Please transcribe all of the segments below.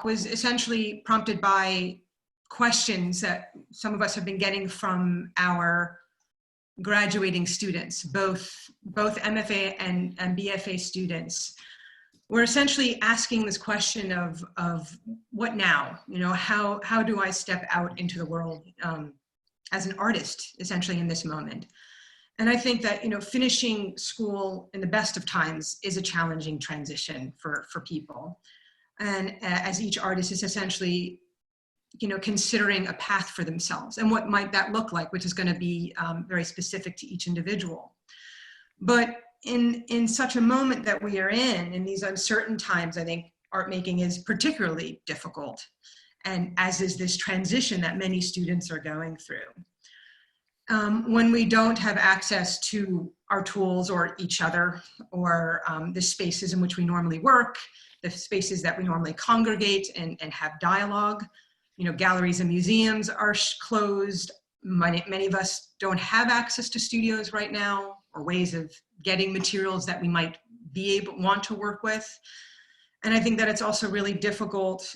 was essentially prompted by questions that some of us have been getting from our graduating students, both MFA and BFA students. We're essentially asking this question of what now? You know, how do I step out into the world as an artist, essentially, in this moment? And I think that, you know, finishing school in the best of times is a challenging transition for people. And as each artist is essentially, you know, considering a path for themselves and what might that look like, which is going to be very specific to each individual. But in such a moment that we are in these uncertain times, I think art making is particularly difficult, and as is this transition that many students are going through. When we don't have access to our tools or each other or the spaces in which we normally work, the spaces that we normally congregate and have dialogue, you know, galleries and museums are closed. Many of us don't have access to studios right now or ways of getting materials that we might want to work with. And I think that it's also really difficult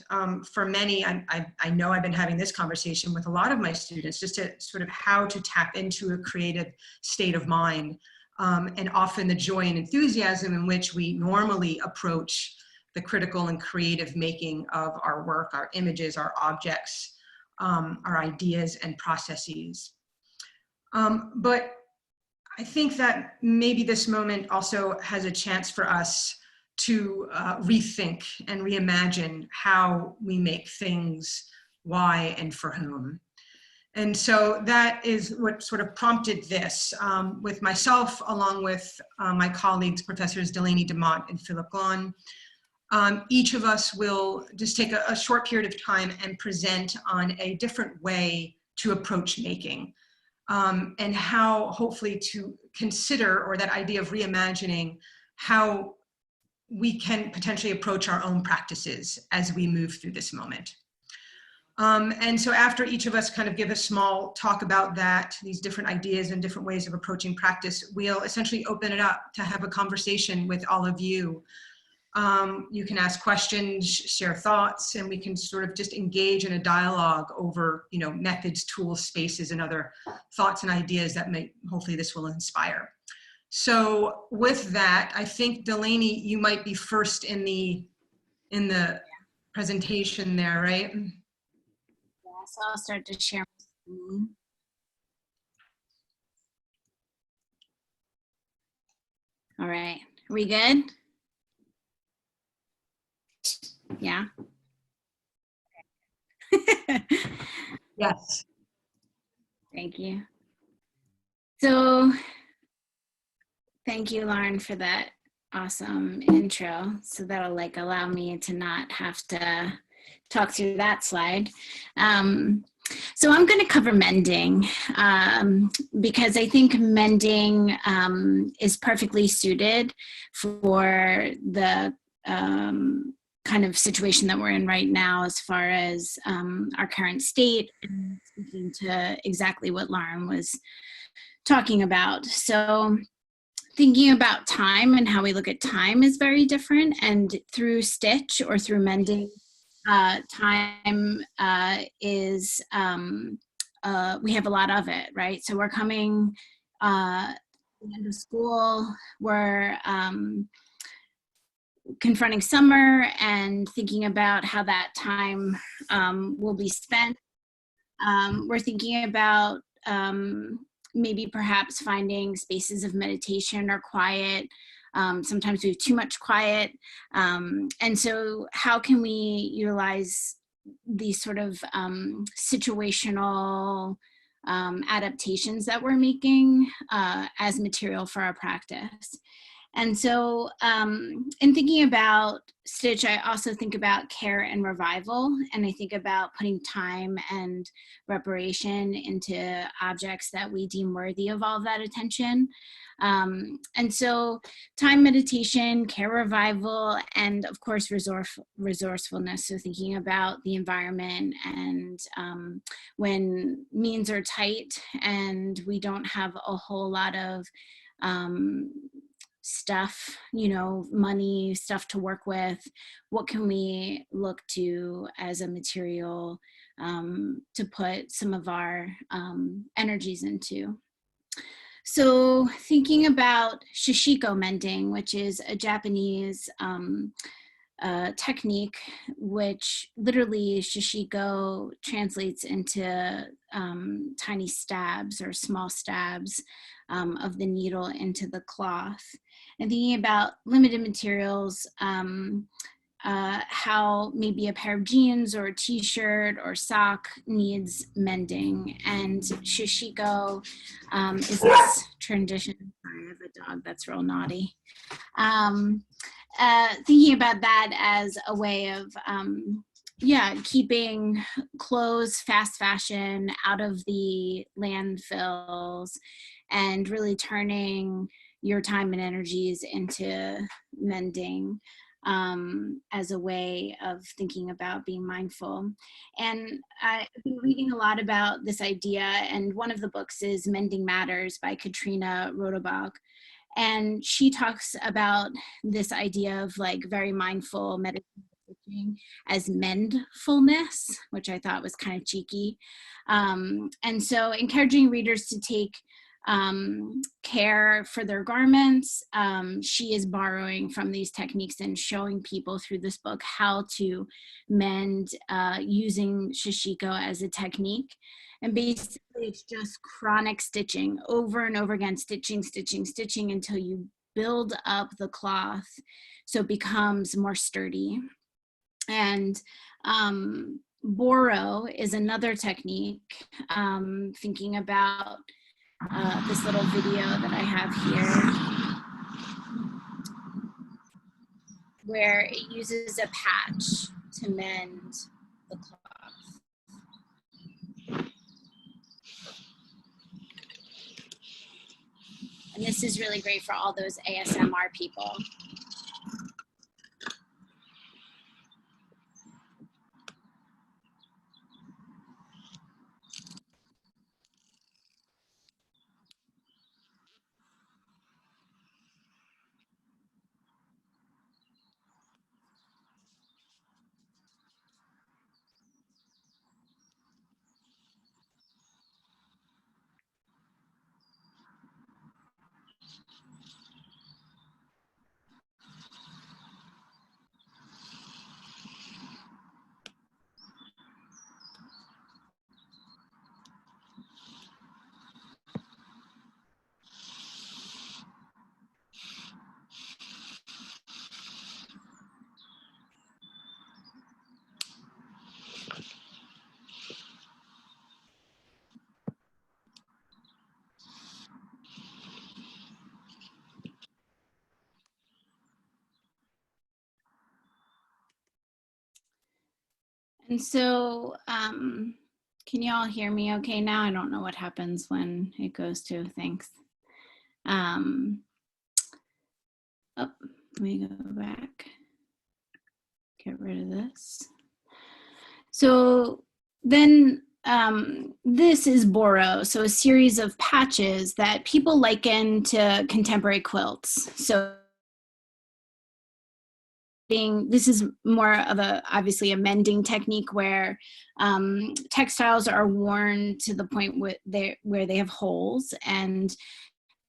for many. I know I've been having this conversation with a lot of my students, just to sort of how to tap into a creative state of mind, and often the joy and enthusiasm in which we normally approach the critical and creative making of our work, our images, our objects, our ideas and processes. But I think that maybe this moment also has a chance for us to rethink and reimagine how we make things, why and for whom. And so that is what sort of prompted this with myself, along with my colleagues, Professors Delaney, Demott, and Philip Glahn. Each of us will just take a short period of time and present on a different way to approach making, and how hopefully to consider, or that idea of reimagining, how we can potentially approach our own practices as we move through this moment. And so after each of us kind of give a small talk about that, these different ideas and different ways of approaching practice, we'll essentially open it up to have a conversation with all of you. You can ask questions, share thoughts, and we can sort of just engage in a dialogue over, you know, methods, tools, spaces, and other thoughts and ideas that may, hopefully this will inspire. So with that, I think Delaney, you might be first in the presentation there, right? Yeah, so I'll start to share my screen. All right, are we good? Yeah. Yes. Thank you. So thank you, Lauren, for that awesome intro. So that'll like allow me to not have to talk through that slide. So I'm going to cover mending because I think mending is perfectly suited for the kind of situation that we're in right now as far as our current state, and speaking to exactly what Lauren was talking about. So thinking about time and how we look at time is very different, and through stitch or through mending, time is, we have a lot of it, right? So we're coming to the end of school, we're confronting summer and thinking about how that time will be spent. We're thinking about maybe perhaps finding spaces of meditation or quiet. Sometimes we have too much quiet. And so how can we utilize these sort of situational adaptations that we're making as material for our practice? And so in thinking about stitch, I also think about care and revival, and I think about putting time and reparation into objects that we deem worthy of all of that attention. And so time, meditation, care, revival, and of course resourcefulness. So thinking about the environment, and when means are tight and we don't have a whole lot of stuff, you know, money, stuff to work with. What can we look to as a material to put some of our energies into? So thinking about shishiko mending, which is a Japanese technique, which literally shishiko translates into tiny stabs or small stabs of the needle into the cloth. And thinking about limited materials, how maybe a pair of jeans or a t-shirt or sock needs mending. And shishiko is this tradition. Sorry, I have a dog that's real naughty. Thinking about that as a way of keeping clothes, fast fashion out of the landfills and really turning your time and energies into mending as a way of thinking about being mindful. And I've been reading a lot about this idea, and one of the books is Mending Matters by Katrina Roderbach. And she talks about this idea of like very mindful meditation as mendfulness, which I thought was kind of cheeky. And so encouraging readers to take care for their garments. She is borrowing from these techniques and showing people through this book how to mend using shishiko as a technique. And basically it's just chronic stitching, over and over again, stitching, stitching, stitching until you build up the cloth so it becomes more sturdy. And boro is another technique, thinking about this little video that I have here, where it uses a patch to mend the cloth. And this is really great for all those ASMR people. And so, can you all hear me okay now? I don't know what happens when it goes to thanks. Oh, let me go back. Get rid of this. So then this is boro, so a series of patches that people liken to contemporary quilts. So this is more of obviously a mending technique where textiles are worn to the point where they have holes, and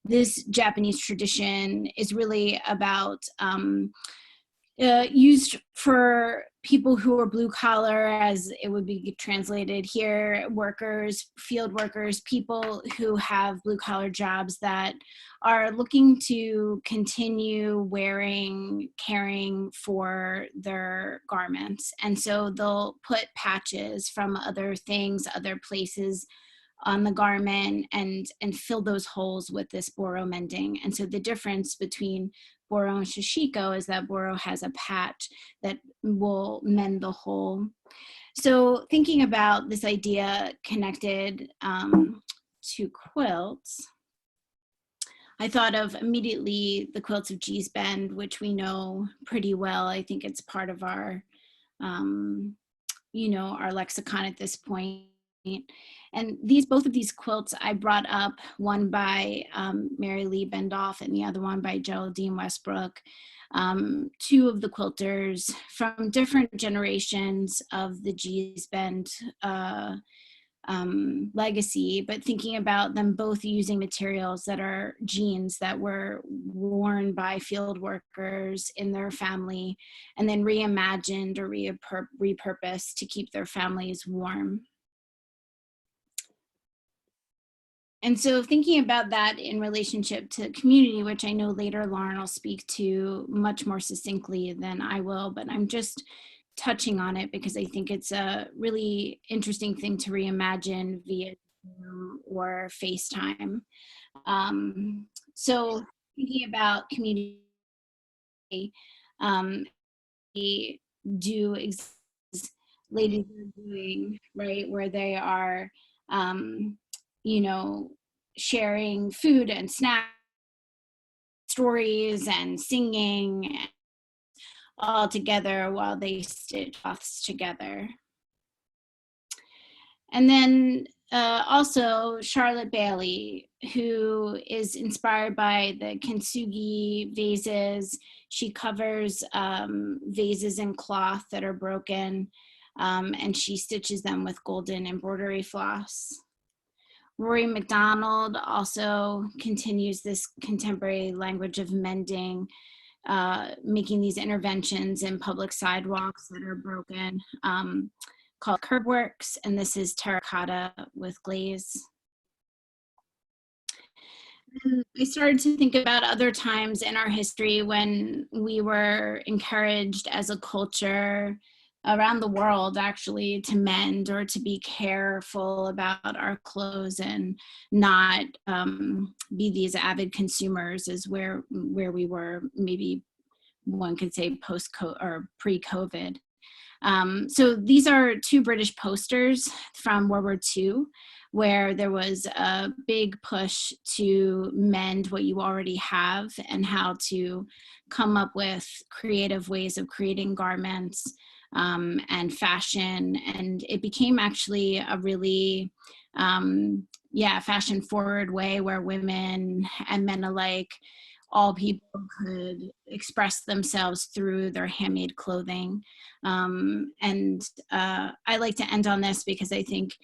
this Japanese tradition is really about used for people who are blue collar, as it would be translated here, workers, field workers, people who have blue collar jobs that are looking to continue wearing, caring for their garments. And so they'll put patches from other things, other places on the garment and fill those holes with this boro mending. And so the difference between boro and shishiko is that boro has a patch that will mend the hole. So thinking about this idea connected to quilts, I thought of immediately the quilts of Gee's Bend, which we know pretty well. I think it's part of our, our lexicon at this point. And both of these quilts I brought up, one by Mary Lee Bendoff and the other one by Geraldine Westbrook, two of the quilters from different generations of the Gee's Bend legacy, but thinking about them both using materials that are jeans that were worn by field workers in their family and then reimagined or repurposed to keep their families warm. And so thinking about that in relationship to community, which I know later Lauren will speak to much more succinctly than I will, but I'm just touching on it because I think it's a really interesting thing to reimagine via Zoom or FaceTime. So thinking about community, we do exist, ladies are doing, right, where they are, you know, sharing food and snacks, stories and singing all together while they stitch cloths together. And then also Charlotte Bailey, who is inspired by the kintsugi vases. She covers vases in cloth that are broken, and she stitches them with golden embroidery floss. Rory McDonald also continues this contemporary language of mending, making these interventions in public sidewalks that are broken, called Curb Works, and this is terracotta with glaze. And I started to think about other times in our history when we were encouraged as a culture around the world actually to mend or to be careful about our clothes and not be these avid consumers is where we were, maybe one could say post-COVID or pre-COVID. So these are two British posters from World War II, where there was a big push to mend what you already have and how to come up with creative ways of creating garments and fashion. And it became actually a really, fashion forward way where women and men alike, all people could express themselves through their handmade clothing. And I like to end on this because I think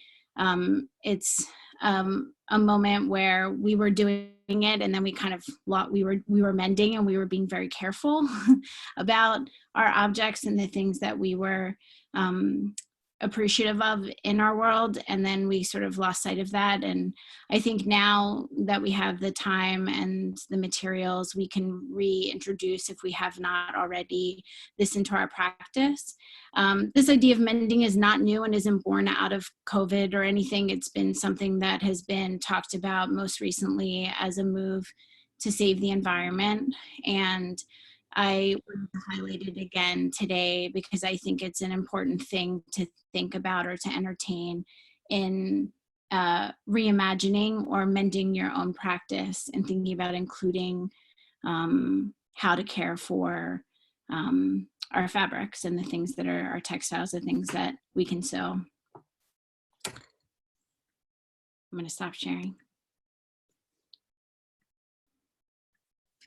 it's a moment where we were doing it and then we kind of we were mending and we were being very careful about our objects and the things that we were appreciative of in our world, and then we sort of lost sight of that. And I think now that we have the time and the materials, we can reintroduce, if we have not already, this into our practice. This idea of mending is not new and isn't born out of COVID or anything. It's been something that has been talked about most recently as a move to save the environment. And I want to highlight it again today because I think it's an important thing to think about or to entertain in reimagining or mending your own practice and thinking about including how to care for our fabrics and the things that are our textiles, the things that we can sew. I'm going to stop sharing.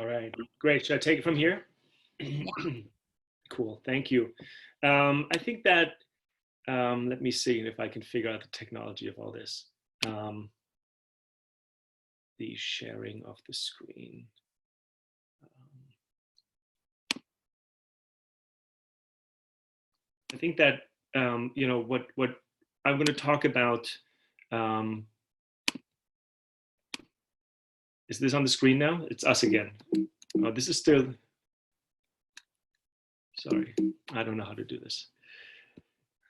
All right, great. Should I take it from here? Yeah. Cool, thank you. I think that, let me see if I can figure out the technology of all this. The sharing of the screen. I think that, you know, what I'm going to talk about, is this on the screen now? It's us again. Oh, this is still, sorry, I don't know how to do this.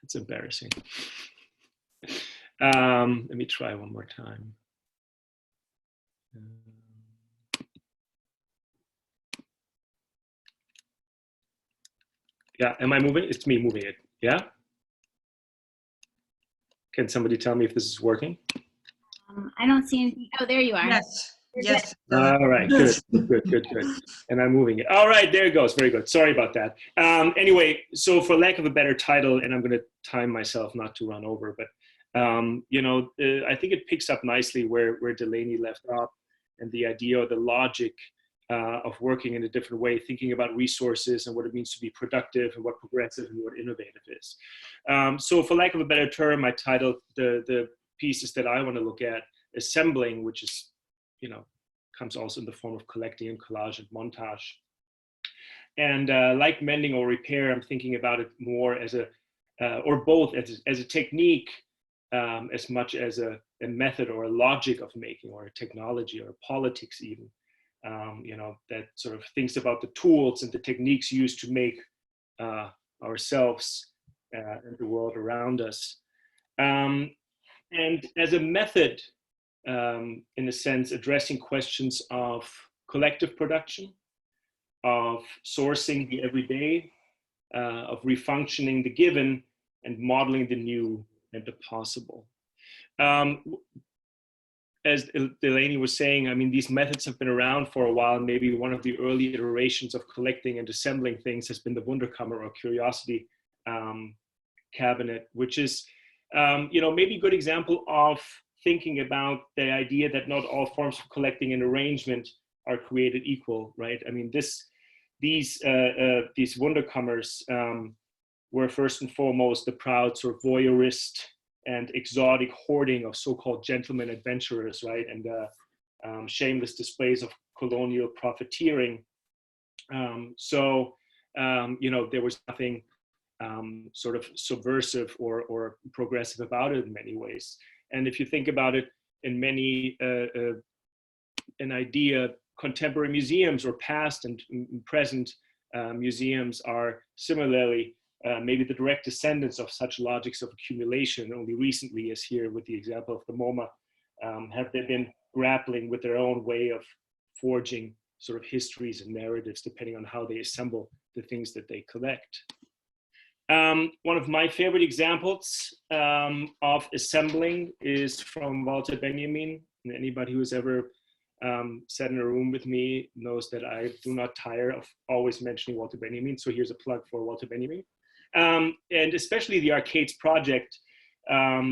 It's embarrassing. Let me try one more time. Yeah, am I moving? It's me moving it, yeah? Can somebody tell me if this is working? I don't see anything. Oh, there you are. Yes. Yes. All right, good. And I'm moving it. All right, there it goes. Very good. Sorry about that. Anyway, so for lack of a better title, and I'm going to time myself not to run over, but I think it picks up nicely where Delaney left off, and the idea or the logic of working in a different way, thinking about resources and what it means to be productive and what progressive and what innovative is. So for lack of a better term, I titled the pieces that I want to look at Assembling, which is, comes also in the form of collecting and collage and montage. And like mending or repair, I'm thinking about it more as or both as a technique as much as a method or a logic of making, or a technology or a politics even. That sort of thinks about the tools and the techniques used to make ourselves and the world around us. And as a method, in a sense, addressing questions of collective production, of sourcing the everyday, of refunctioning the given, and modeling the new and the possible. As Delaney was saying, I mean, these methods have been around for a while. Maybe one of the early iterations of collecting and assembling things has been the Wunderkammer or curiosity cabinet, which is, maybe a good example of thinking about the idea that not all forms of collecting and arrangement are created equal, right? I mean, these Wunderkammers were first and foremost the proud sort of voyeurist and exotic hoarding of so-called gentlemen adventurers, right? And shameless displays of colonial profiteering. There was nothing sort of subversive or progressive about it in many ways. And if you think about it, in many, an idea, contemporary museums or past and present museums are similarly maybe the direct descendants of such logics of accumulation. Only recently, as here with the example of the MoMA, have they been grappling with their own way of forging sort of histories and narratives depending on how they assemble the things that they collect. One of my favorite examples of assembling is from Walter Benjamin. And anybody who has ever sat in a room with me knows that I do not tire of always mentioning Walter Benjamin. So here's a plug for Walter Benjamin. And especially the Arcades project or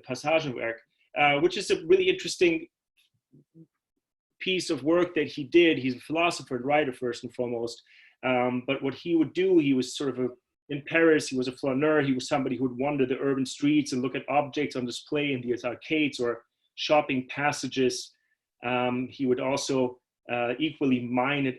Passagenwerk, which is a really interesting piece of work that he did. He's a philosopher and writer first and foremost. But what he would do, he was sort of in Paris, he was a flaneur. He was somebody who would wander the urban streets and look at objects on display in these arcades or shopping passages. He would also equally mine and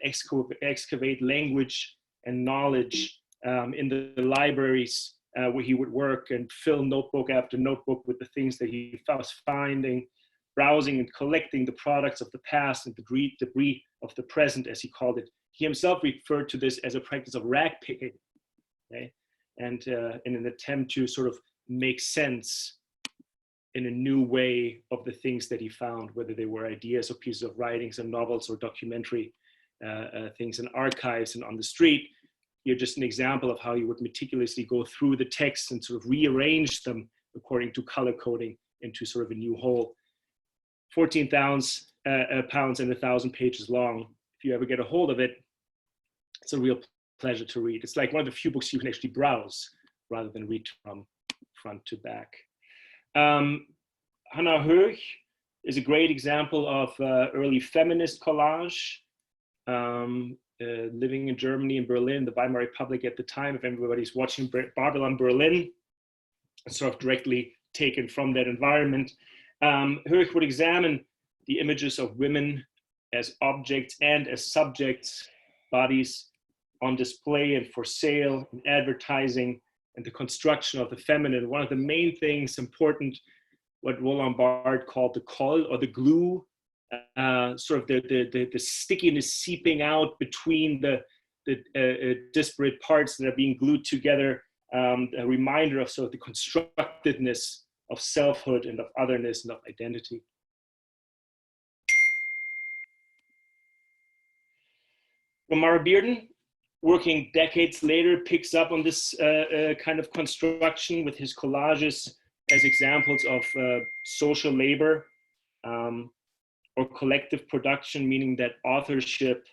excavate language and knowledge in the libraries where he would work, and fill notebook after notebook with the things that he was finding, browsing and collecting the products of the past and the debris of the present, as he called it. He himself referred to this as a practice of rag picking, okay? And in an attempt to sort of make sense in a new way of the things that he found, whether they were ideas or pieces of writings and novels or documentary things in archives and on the street. Here, just an example of how he would meticulously go through the texts and sort of rearrange them according to color coding into sort of a new whole. 14,000 pounds and 1,000 pages long. If you ever get a hold of it, it's a real pleasure to read. It's like one of the few books you can actually browse rather than read from front to back. Hannah Höch is a great example of early feminist collage. Living in Germany, in Berlin, the Weimar Republic at the time, if everybody's watching Babylon Berlin, sort of directly taken from that environment. Höch would examine the images of women as objects and as subjects, bodies on display and for sale, and advertising, and the construction of the feminine. One of the main things important, what Roland Barthes called the colle, or the glue, sort of the stickiness seeping out between the disparate parts that are being glued together, a reminder of sort of the constructedness of selfhood and of otherness and of identity. Mara Bearden, working decades later, picks up on this kind of construction with his collages as examples of social labor or collective production, meaning that authorship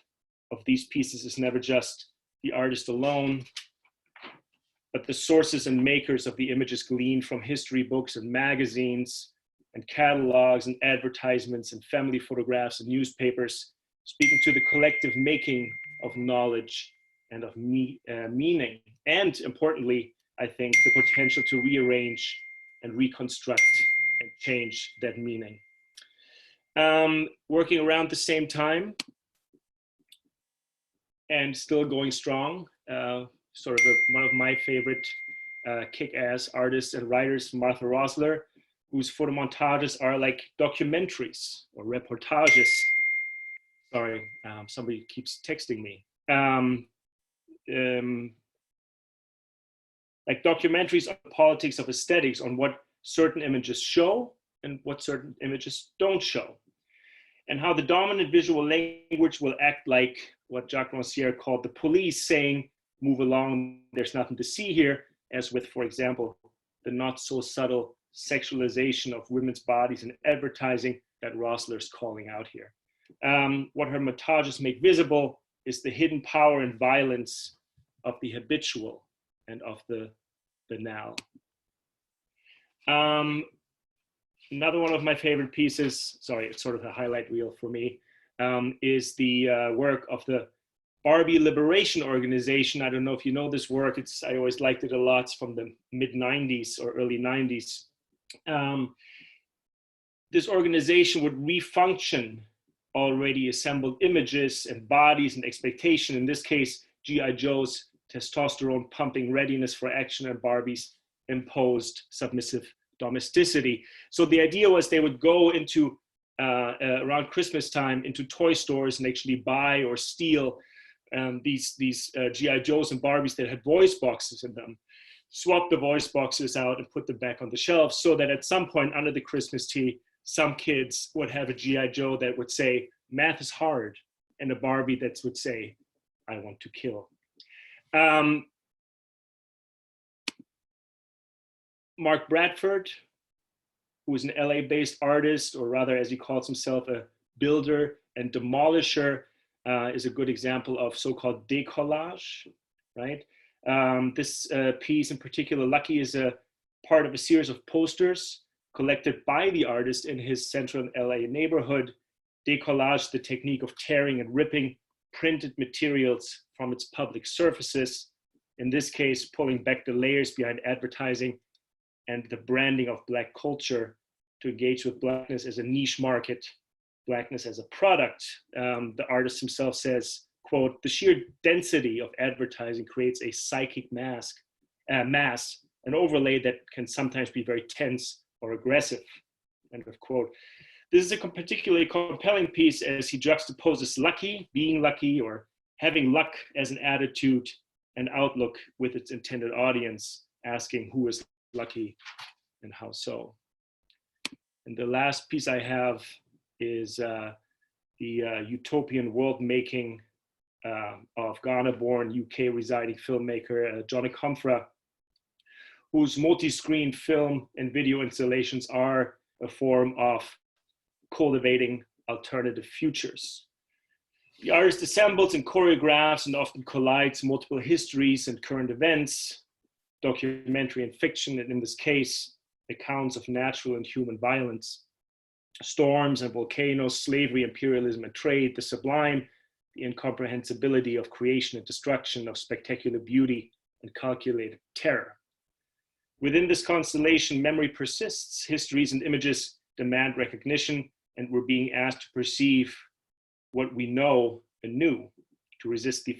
of these pieces is never just the artist alone, but the sources and makers of the images gleaned from history books and magazines and catalogs and advertisements and family photographs and newspapers, speaking to the collective making of knowledge and of meaning, and importantly, I think, the potential to rearrange and reconstruct and change that meaning. Working around the same time and still going strong, sort of one of my favorite kick-ass artists and writers, Martha Osler, whose photomontages are like documentaries or reportages. Sorry, somebody keeps texting me. Like documentaries on the politics of aesthetics, on what certain images show and what certain images don't show, and how the dominant visual language will act like what Jacques Rancière called the police, saying, move along, there's nothing to see here, as with, for example, the not so subtle sexualization of women's bodies in advertising that Rosler's calling out here. What her montages make visible is the hidden power and violence of the habitual and of the banal. Another one of my favorite pieces, sorry, it's sort of a highlight reel for me, is the work of the Barbie Liberation Organization. I don't know if you know this work. I always liked it a lot. It's from the mid-90s or early 90s. This organization would refunction already assembled images and bodies and expectation. In this case, G.I. Joe's testosterone pumping readiness for action and Barbie's imposed submissive domesticity. So the idea was they would go into around Christmas time into toy stores and actually buy or steal these G.I. Joes and Barbies that had voice boxes in them, swap the voice boxes out and put them back on the shelves, so that at some point under the Christmas tree, some kids would have a G.I. Joe that would say, math is hard, and a Barbie that would say, I want to kill. Mark Bradford, who is an LA-based artist, or rather, as he calls himself, a builder and demolisher, is a good example of so-called decollage, right? This piece in particular, Lucky, is a part of a series of posters collected by the artist in his central LA neighborhood. Decollage, the technique of tearing and ripping printed materials from its public surfaces, in this case, pulling back the layers behind advertising and the branding of Black culture to engage with Blackness as a niche market, Blackness as a product. The artist himself says, quote, the sheer density of advertising creates a psychic mass, an overlay that can sometimes be very tense or aggressive, end of quote. This is a particularly compelling piece as he juxtaposes lucky, being lucky, or having luck as an attitude and outlook with its intended audience, asking who is lucky and how so. And the last piece I have is the utopian world making of Ghana-born, UK residing filmmaker Johnny Comfra, whose multi-screen film and video installations are a form of cultivating alternative futures. The artist assembles and choreographs and often collides multiple histories and current events, documentary and fiction, and in this case, accounts of natural and human violence, storms and volcanoes, slavery, imperialism, and trade, the sublime, the incomprehensibility of creation and destruction, of spectacular beauty and calculated terror. Within this constellation, memory persists, histories and images demand recognition, and we're being asked to perceive what we know anew, to resist the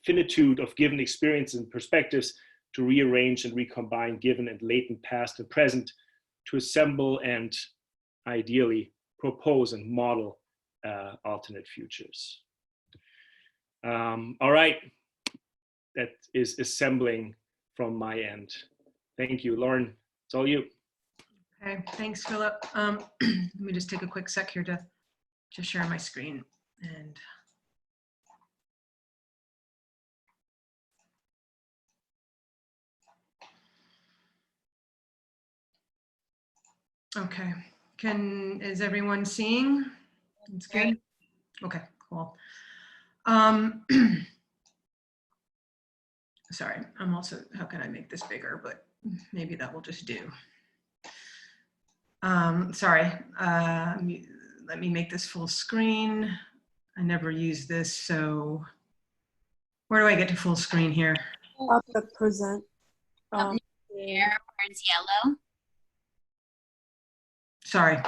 finitude of given experiences and perspectives, to rearrange and recombine given and latent past and present, to assemble and ideally propose and model alternate futures. All right, that is assembling from my end. Thank you, Lauren, it's all you. Okay, thanks, Philip. Let me just take a quick sec here to share my screen. And okay, is everyone seeing? It's good. Okay, cool. Sorry, I'm also, how can I make this bigger, but maybe that will just do. Sorry, let me make this full screen. I never use this, so where do I get to full screen here? Up at present. Up there where it's yellow. Sorry.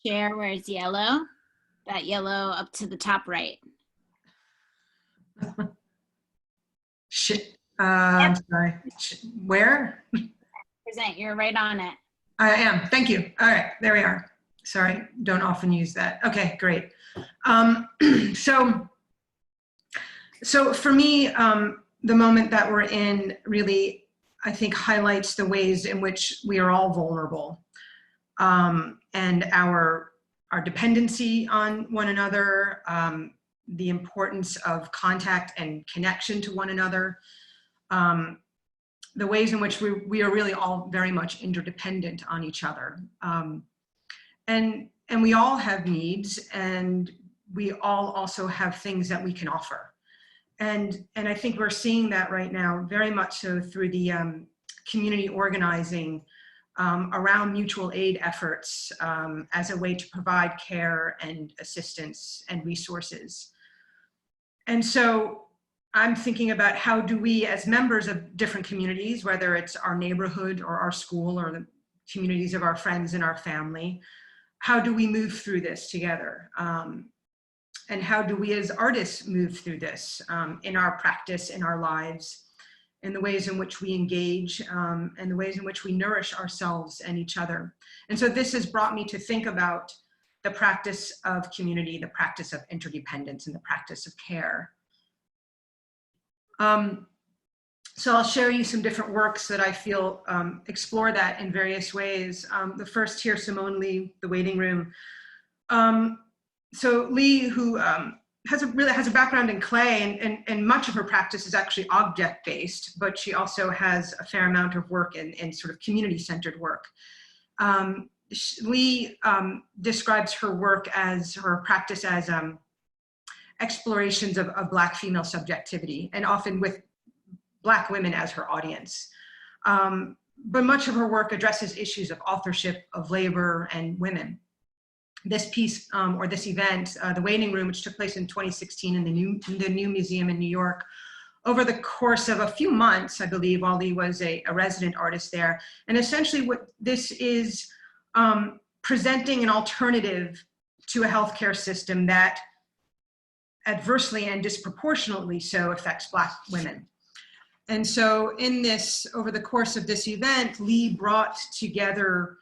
Share where it's yellow. That yellow up to the top right. Shit. I'm sorry. Where? Present, you're right on it. I am. Thank you. All right, there we are. Sorry, don't often use that. Okay, great. So for me, the moment that we're in really, I think, highlights the ways in which we are all vulnerable, and our dependency on one another, the importance of contact and connection to one another, the ways in which we are really all very much interdependent on each other. And we all have needs, and we all also have things that we can offer. And I think we're seeing that right now very much so through the community organizing around mutual aid efforts as a way to provide care and assistance and resources. And so I'm thinking about how do we, as members of different communities, whether it's our neighborhood or our school or the communities of our friends and our family, how do we move through this together? And how do we as artists move through this in our practice, in our lives, in the ways in which we engage, and the ways in which we nourish ourselves and each other. And so this has brought me to think about the practice of community, the practice of interdependence, and the practice of care. So I'll share you some different works that I feel explore that in various ways. The first here, Simone Lee, The Waiting Room. So Lee, who has a background in clay, and much of her practice is actually object-based, but she also has a fair amount of work in sort of community-centered work. Lee describes her work as, her practice as explorations of Black female subjectivity, and often with Black women as her audience. But much of her work addresses issues of authorship, of labor, and women. This piece, or this event, The Waiting Room, which took place in 2016 in the new museum in New York, over the course of a few months, I believe, while Lee was a resident artist there. And essentially what this is, presenting an alternative to a healthcare system that adversely and disproportionately so affects Black women. And so in this, over the course of this event, Lee brought together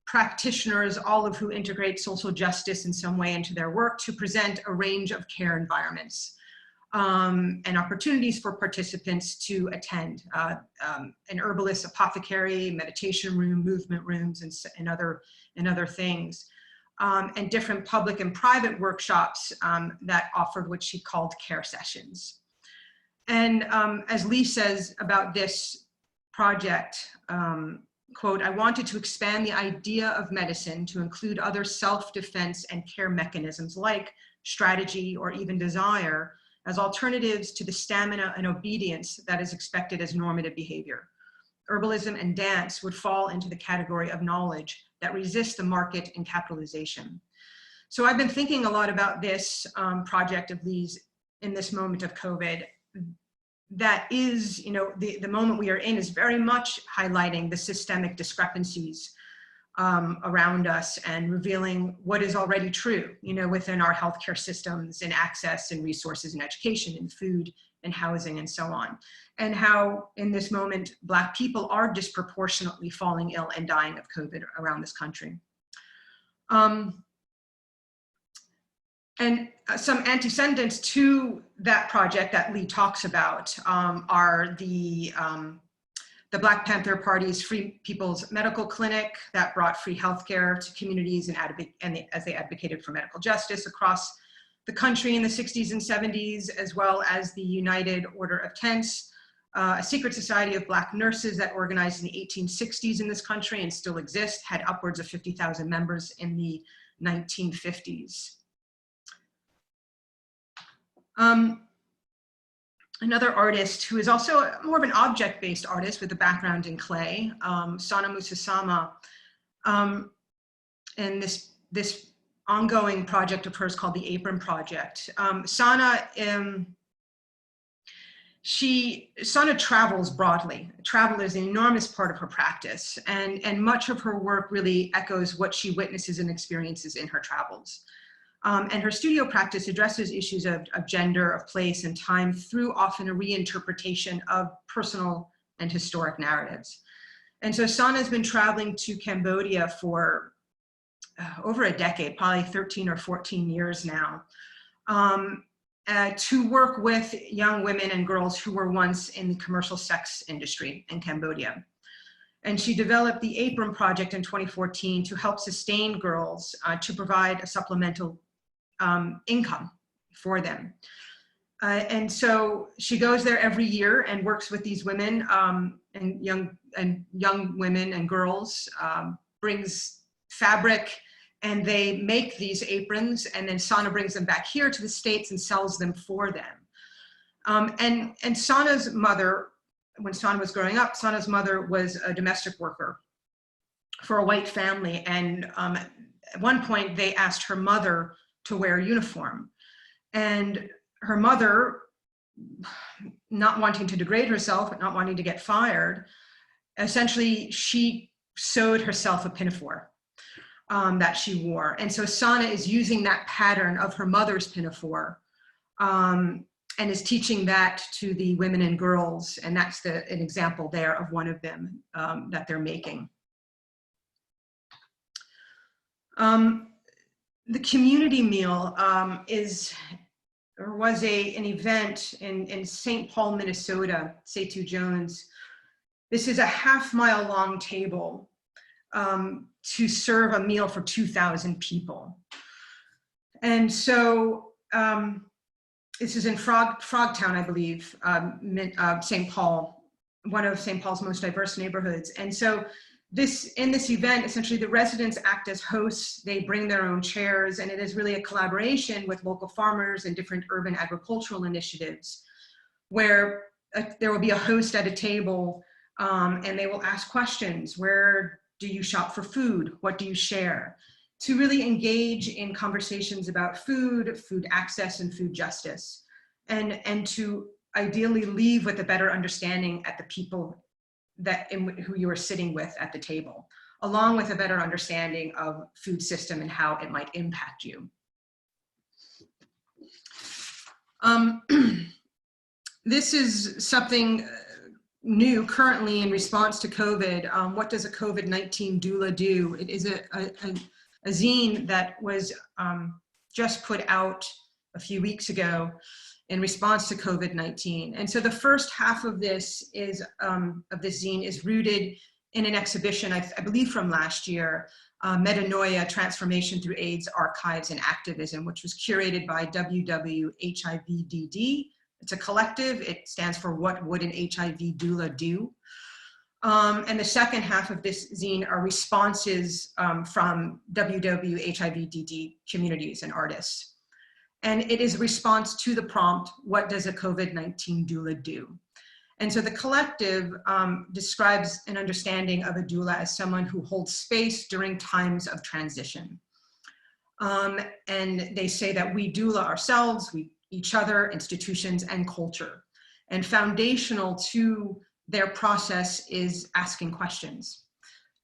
practitioners, all of who integrate social justice in some way into their work, to present a range of care environments and opportunities for participants to attend. An herbalist apothecary, meditation room, movement rooms, and other things. And different public and private workshops that offered what she called care sessions. And as Lee says about this project, quote, "I wanted to expand the idea of medicine to include other self-defense and care mechanisms like strategy or even desire as alternatives to the stamina and obedience that is expected as normative behavior. Herbalism and dance would fall into the category of knowledge that resists the market and capitalization." So I've been thinking a lot about this project of Lee's in this moment of COVID. That is, you know, the moment we are in is very much highlighting the systemic discrepancies around us and revealing what is already true, you know, within our healthcare systems, in access and resources and education and food and housing and so on. And how in this moment, Black people are disproportionately falling ill and dying of COVID around this country. And some antecedents to that project that Lee talks about are the Black Panther Party's Free People's Medical Clinic that brought free healthcare to communities and as they advocated for medical justice across the country in the 60s and 70s, as well as the United Order of Tents, a secret society of Black nurses that organized in the 1860s in this country and still exists, had upwards of 50,000 members in the 1950s. another artist who is also more of an object-based artist with a background in clay, Sana Musasama. And this ongoing project of hers called the Apron Project. Sana travels broadly. Travel is an enormous part of her practice, and much of her work really echoes what she witnesses and experiences in her travels. And her studio practice addresses issues of gender, of place and time through often a reinterpretation of personal and historic narratives. And so Sana has been traveling to Cambodia for over a decade, probably 13 or 14 years now, to work with young women and girls who were once in the commercial sex industry in Cambodia. And she developed the Apron Project in 2014 to help sustain girls, to provide a supplemental income for them. And so she goes there every year and works with these women and young women and girls, brings fabric, and they make these aprons, and then Sana brings them back here to the States and sells them for them. And Sana's mother, when Sana was growing up, Sana's mother was a domestic worker for a white family. And at one point they asked her mother to wear a uniform. And her mother, not wanting to degrade herself, but not wanting to get fired, essentially she sewed herself a pinafore that she wore. And so Sana is using that pattern of her mother's pinafore and is teaching that to the women and girls. And that's an example there of one of them that they're making. The community meal was an event in St. Paul, Minnesota, Setu Jones. This is a half-mile long table to serve a meal for 2,000 people. And so this is in Frogtown, I believe, St. Paul, one of St. Paul's most diverse neighborhoods. And so in this event, essentially the residents act as hosts, they bring their own chairs, and it is really a collaboration with local farmers and different urban agricultural initiatives where there will be a host at a table and they will ask questions. Where do you shop for food? What do you share? To really engage in conversations about food access and food justice, and to ideally leave with a better understanding at the people who you are sitting with at the table, along with a better understanding of food system and how it might impact you. This is something new currently in response to COVID. What does a COVID-19 doula do? It is a zine that was just put out a few weeks ago in response to COVID-19. And so the first half of this zine is rooted in an exhibition, I believe from last year, Metanoia, Transformation Through AIDS, Archives and Activism, which was curated by WWHIVDD. It's a collective. It stands for What Would an HIV Doula Do? And the second half of this zine are responses from WWHIVDD communities and artists. And it is a response to the prompt, what does a COVID-19 doula do? And so the collective describes an understanding of a doula as someone who holds space during times of transition. And they say that we doula ourselves, each other, institutions, and culture. And foundational to their process is asking questions,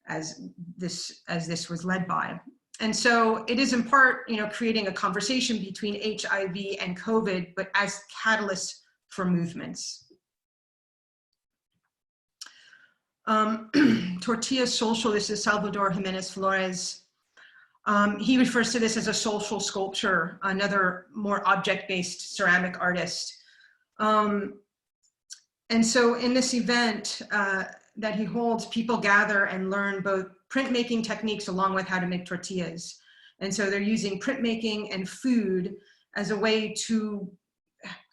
as this was led by. And so it is in part, creating a conversation between HIV and COVID, but as catalysts for movements. Tortilla Social, this is Salvador Jimenez Flores. He refers to this as a social sculpture, another more object-based ceramic artist. And so in this event that he holds, people gather and learn both printmaking techniques along with how to make tortillas. And so they're using printmaking and food as a way to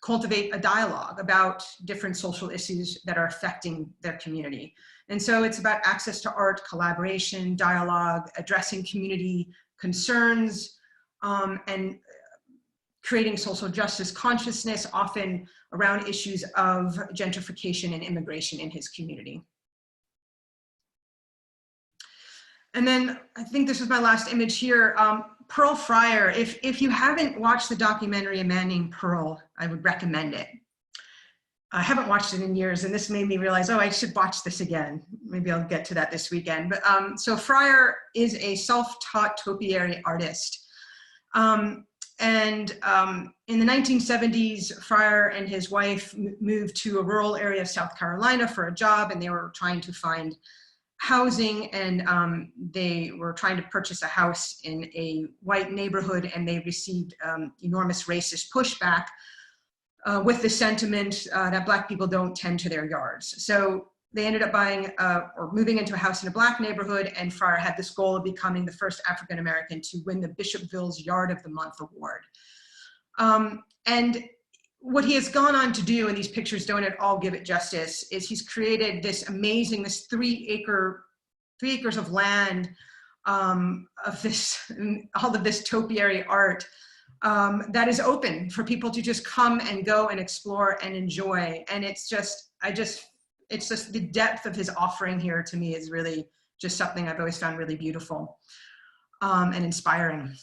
cultivate a dialogue about different social issues that are affecting their community. And so it's about access to art, collaboration, dialogue, addressing community concerns, and creating social justice consciousness, often around issues of gentrification and immigration in his community. And then I think this is my last image here. Pearl Fryar, if you haven't watched the documentary A Man Named Pearl, I would recommend it. I haven't watched it in years, and this made me realize, oh, I should watch this again. Maybe I'll get to that this weekend. But so Fryar is a self-taught topiary artist. In the 1970s, Fryar and his wife moved to a rural area of South Carolina for a job, and they were trying to find housing, and they were trying to purchase a house in a white neighborhood, and they received enormous racist pushback with the sentiment that Black people don't tend to their yards. So they ended up buying or moving into a house in a Black neighborhood, and Fryar had this goal of becoming the first African American to win the Bishopville's Yard of the Month award. And what he has gone on to do, and these pictures don't at all give it justice, is he's created this amazing, this 3 acres of land of this, all of this topiary art that is open for people to just come and go and explore and enjoy. And it's just, it's just the depth of his offering here to me is really just something I've always found really beautiful and inspiring.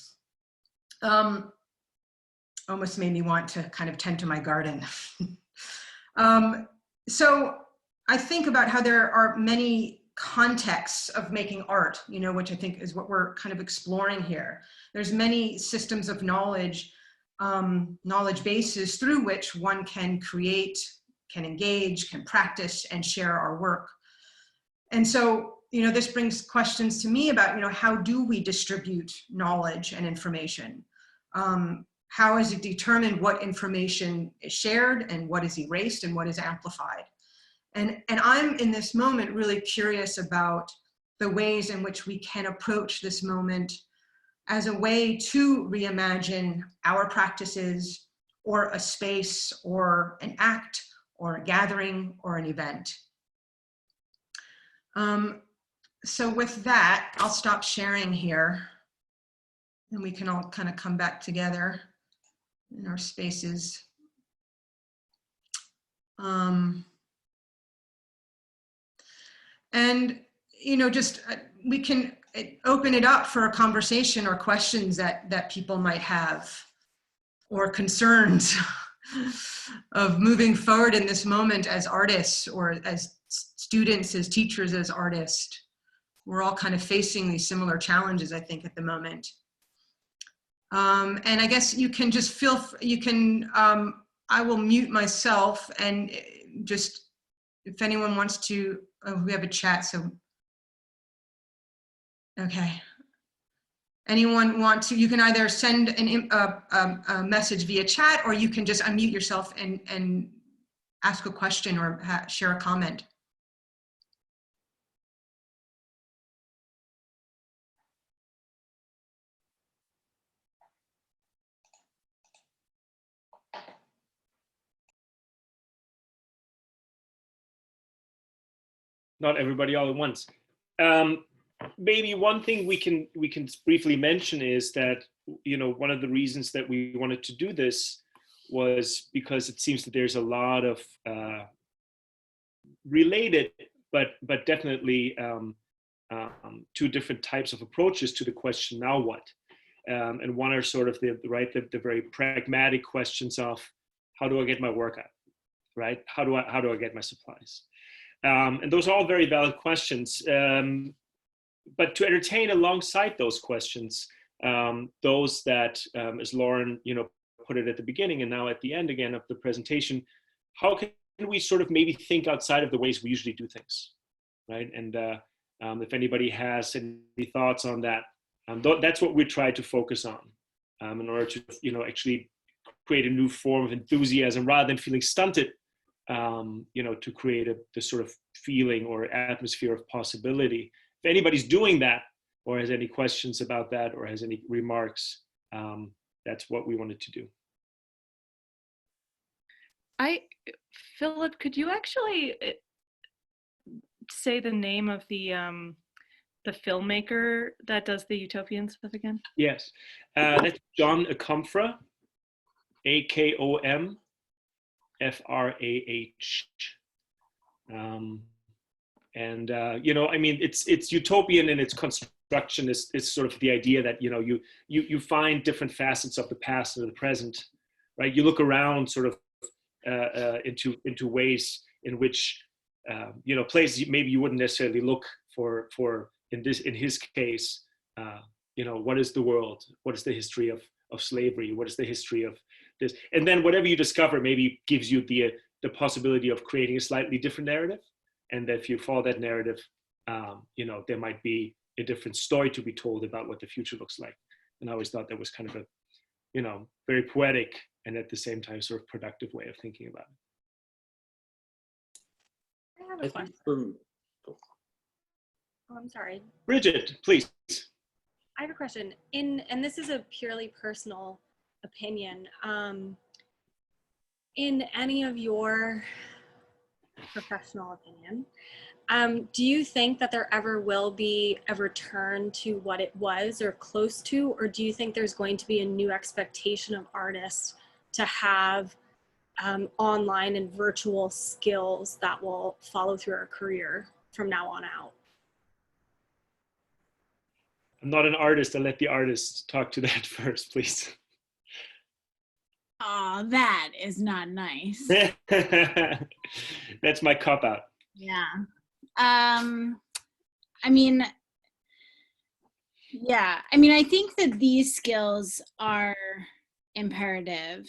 Almost made me want to kind of tend to my garden. So I think about how there are many contexts of making art, you know, which I think is what we're kind of exploring here. There's many systems of knowledge, knowledge bases through which one can create, can engage, can practice, and share our work. And so, you know, this brings questions to me about, you know, how do we distribute knowledge and information? How is it determined what information is shared and what is erased and what is amplified? And I'm in this moment really curious about the ways in which we can approach this moment as a way to reimagine our practices or a space or an act or a gathering or an event. So with that, I'll stop sharing here and we can all kind of come back together in our spaces. And, you know, just we can open it up for a conversation or questions that people might have or concerns of moving forward in this moment as artists or as students, as teachers, as artists. We're all kind of facing these similar challenges, I think, at the moment. And I guess you can just feel, you can, I will mute myself and just, if anyone wants to, we have a chat, so, okay. Anyone want to, you can either send a message via chat or you can just unmute yourself and ask a question or share a comment. Not everybody all at once. Maybe one thing we can briefly mention is that, you know, one of the reasons that we wanted to do this was because it seems that there's a lot of related, but definitely two different types of approaches to the question, now what? And one are sort of the very pragmatic questions of how do I get my work out, right? How do I get my supplies? And those are all very valid questions. But to entertain alongside those questions, those that, as Lauren, you know, put it at the beginning and now at the end again of the presentation, how can we sort of maybe think outside of the ways we usually do things, right? And if anybody has any thoughts on that, that's what we try to focus on in order to, you know, actually create a new form of enthusiasm rather than feeling stunted. You know, to create this sort of feeling or atmosphere of possibility. If anybody's doing that or has any questions about that or has any remarks, that's what we wanted to do. Philip, could you actually say the name of the filmmaker that does the utopian stuff again? Yes, that's John Akomfra. AKOMFRAH. You know, I mean, it's utopian in its construction. Is sort of the idea that, you know, you find different facets of the past and the present, right? You look around sort of into ways in which you know, places maybe you wouldn't necessarily look for in his case. You know, what is the world? What is the history of slavery? What is the history of this? And then whatever you discover maybe gives you the possibility of creating a slightly different narrative. And that if you follow that narrative, you know, there might be a different story to be told about what the future looks like. And I always thought that was kind of a, you know, very poetic and at the same time sort of productive way of thinking about it. I have a question. Oh, I'm sorry. Bridget, please. I have a question. And this is a purely personal opinion. In any of your professional opinion, do you think that there ever will be a return to what it was or close to, or do you think there's going to be a new expectation of artists to have online and virtual skills that will follow through our career from now on out? I'm not an artist. I'll let the artists talk to that first, please. Oh, that is not nice. That's my cop out. Yeah. I mean, yeah. I mean, I think that these skills are imperative.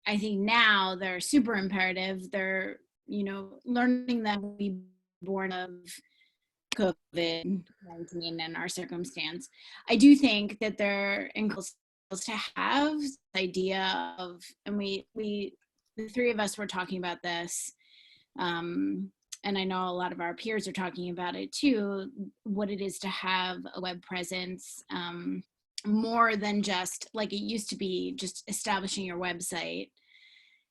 I think now they're super imperative. They're, you know, learning that we born of COVID-19 and our circumstance. I do think that they're incredible to have this idea of, and we the three of us were talking about this, and I know a lot of our peers are talking about it too, what it is to have a web presence, more than just like it used to be just establishing your website.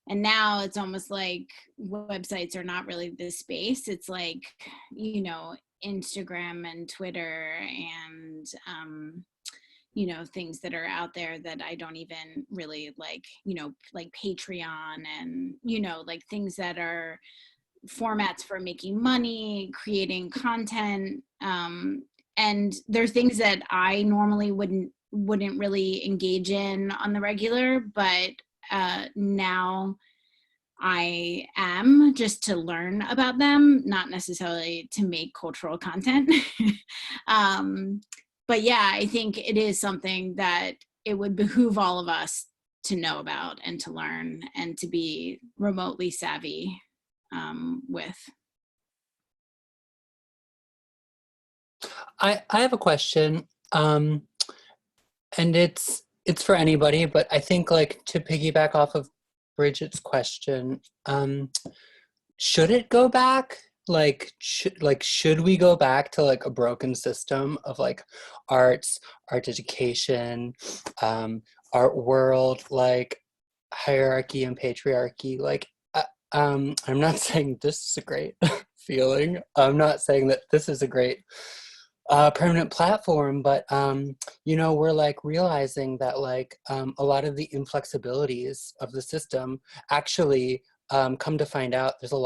And now it's almost like websites are not really the space. It's like, you know, Instagram and Twitter and, you know, things that are out there that I don't even really like, you know, like Patreon and, you know, like things that are formats for making money, creating content. And there's things that I normally wouldn't really engage in on the regular, but now I am, just to learn about them, not necessarily to make cultural content. But yeah, I think it is something that it would behoove all of us to know about and to learn and to be remotely savvy with. I have a question, and it's for anybody, but I think like to piggyback off of Bridget's question, should it go back? Should we go back to like a broken system of like art education, art world, like hierarchy and patriarchy? Like, I'm not saying this is a great feeling. I'm not saying that this is a great permanent platform, but you know, we're like realizing that like a lot of the inflexibilities of the system actually come to find out there's a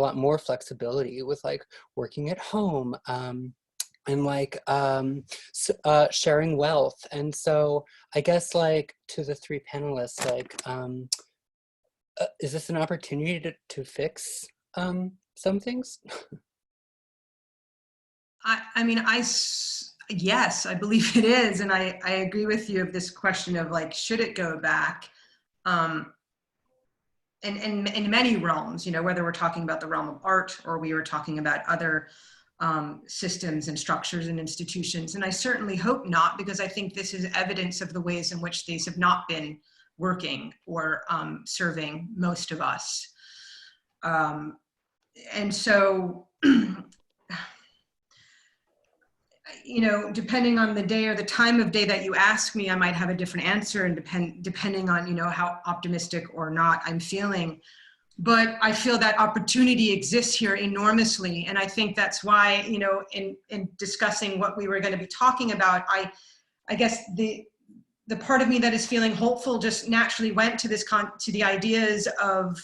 lot more flexibility with like working at home and like sharing wealth. And so I guess like to the three panelists, like is this an opportunity to fix some things? I mean, yes, I believe it is. And I agree with you of this question of like, should it go back? In many realms, you know, whether we're talking about the realm of art or we were talking about other systems and structures and institutions. And I certainly hope not, because I think this is evidence of the ways in which these have not been working or serving most of us. And so, you know, depending on the day or the time of day that you ask me, I might have a different answer, and depending on, you know, how optimistic or not I'm feeling. But I feel that opportunity exists here enormously. And I think that's why, you know, in discussing what we were going to be talking about, I guess the the part of me that is feeling hopeful just naturally went to to the ideas of